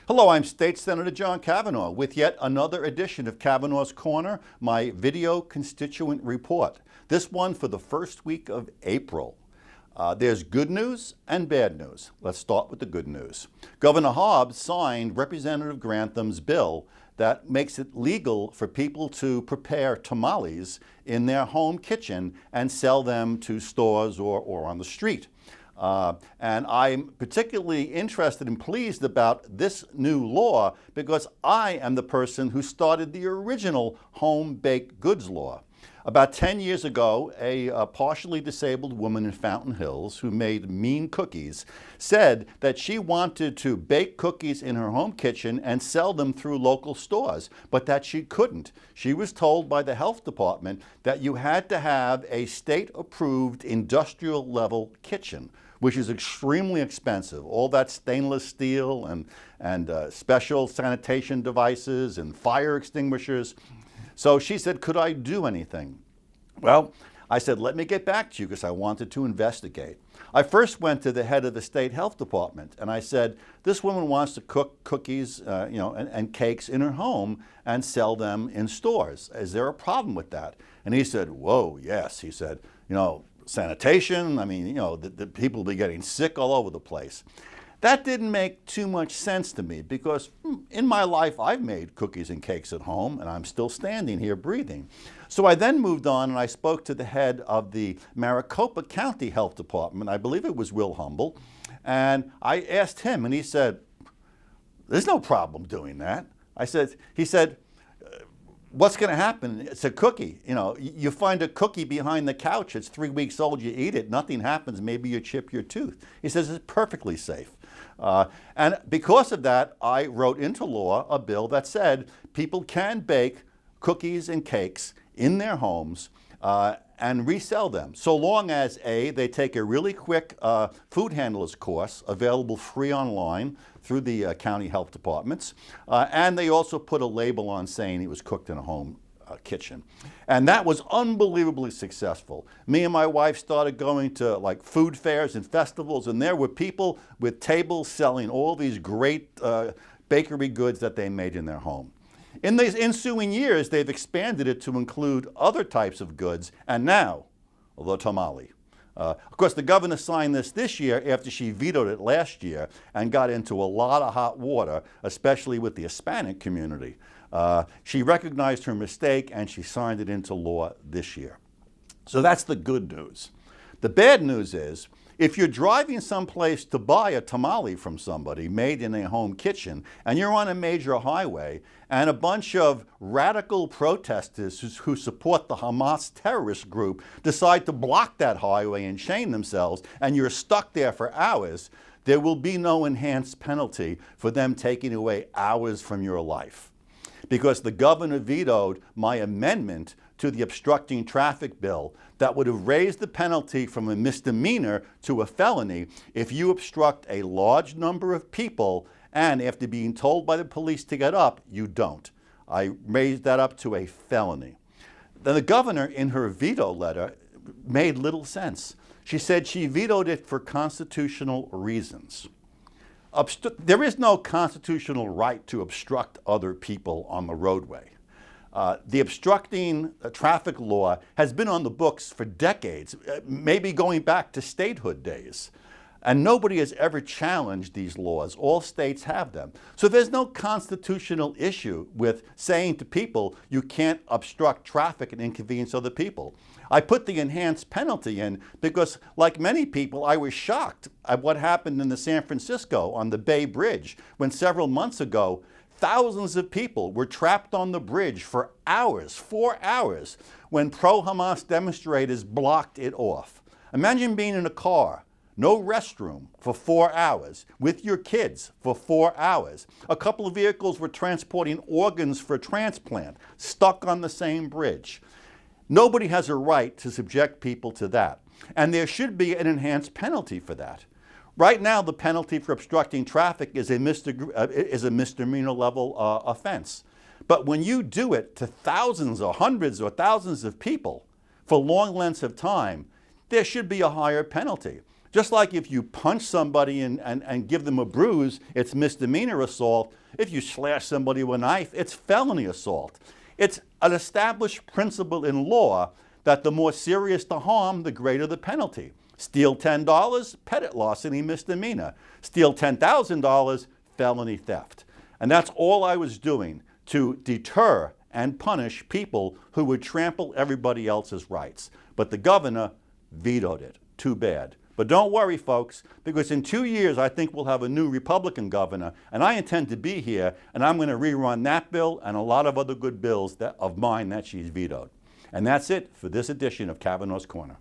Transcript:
Hello, I'm State Senator John Kavanagh with yet another edition of Kavanagh's Corner, my video constituent report. This one for the first week of April. There's good news and bad news. Let's start with the good news. Governor Hobbs signed Representative Grantham's bill that makes it legal for people to prepare tamales in their home kitchen and sell them to stores or on the street. And I'm particularly interested and pleased about this new law because I am the person who started the original home baked goods law. About 10 years ago, a partially disabled woman in Fountain Hills who made mean cookies said that she wanted to bake cookies in her home kitchen and sell them through local stores, but that she couldn't. She was told by the health department that you had to have a state-approved industrial-level kitchen, which is extremely expensive. All that stainless steel and special sanitation devices and fire extinguishers. So she said, could I do anything? Well, I said, let me get back to you because I wanted to investigate. I first went to the head of the state health department and I said, this woman wants to cook cookies and cakes in her home and sell them in stores. Is there a problem with that? And he said, whoa, yes. He said, sanitation, the people will be getting sick all over the place. That didn't make too much sense to me because in my life I've made cookies and cakes at home and I'm still standing here breathing. So I then moved on and I spoke to the head of the Maricopa County Health Department, I believe it was Will Humble, and I asked him and he said, there's no problem doing that. He said, what's going to happen? It's a cookie. You find a cookie behind the couch. It's 3 weeks old. You eat it. Nothing happens. Maybe you chip your tooth. He says it's perfectly safe. And because of that, I wrote into law a bill that said people can bake cookies and cakes in their homes and resell them, so long as they take a really quick food handlers course available free online through the county health departments, and they also put a label on saying it was cooked in a home kitchen. And that was unbelievably successful. Me and my wife started going to food fairs and festivals, and there were people with tables selling all these great bakery goods that they made in their home. In these ensuing years, they've expanded it to include other types of goods, and now, the tamale. Of course, the governor signed this year after she vetoed it last year and got into a lot of hot water, especially with the Hispanic community. She recognized her mistake and she signed it into law this year. So that's the good news. The bad news is, if you're driving someplace to buy a tamale from somebody made in a home kitchen and you're on a major highway and a bunch of radical protesters who support the Hamas terrorist group decide to block that highway and chain themselves and you're stuck there for hours, there will be no enhanced penalty for them taking away hours from your life. Because the governor vetoed my amendment to the obstructing traffic bill that would have raised the penalty from a misdemeanor to a felony if you obstruct a large number of people and after being told by the police to get up, you don't. I raised that up to a felony. Then the governor, in her veto letter, made little sense. She said she vetoed it for constitutional reasons. There is no constitutional right to obstruct other people on the roadway. The obstructing traffic law has been on the books for decades, maybe going back to statehood days. And nobody has ever challenged these laws. All states have them. So there's no constitutional issue with saying to people, you can't obstruct traffic and inconvenience other people. I put the enhanced penalty in because, like many people, I was shocked at what happened in San Francisco on the Bay Bridge when several months ago, thousands of people were trapped on the bridge for hours, 4 hours, when pro-Hamas demonstrators blocked it off. Imagine being in a car, no restroom for 4 hours, with your kids for 4 hours. A couple of vehicles were transporting organs for transplant, stuck on the same bridge. Nobody has a right to subject people to that, and there should be an enhanced penalty for that. Right now, the penalty for obstructing traffic is a misdemeanor level offense. But when you do it to thousands or hundreds or thousands of people for long lengths of time, there should be a higher penalty. Just like if you punch somebody and give them a bruise, it's misdemeanor assault. If you slash somebody with a knife, it's felony assault. It's an established principle in law that the more serious the harm, the greater the penalty. Steal $10, petty larceny, misdemeanor. Steal $10,000, felony theft. And that's all I was doing, to deter and punish people who would trample everybody else's rights. But the governor vetoed it. Too bad. But don't worry, folks, because in 2 years I think we'll have a new Republican governor, and I intend to be here, and I'm going to rerun that bill and a lot of other good bills of mine that she's vetoed. And that's it for this edition of Kavanagh's Corner.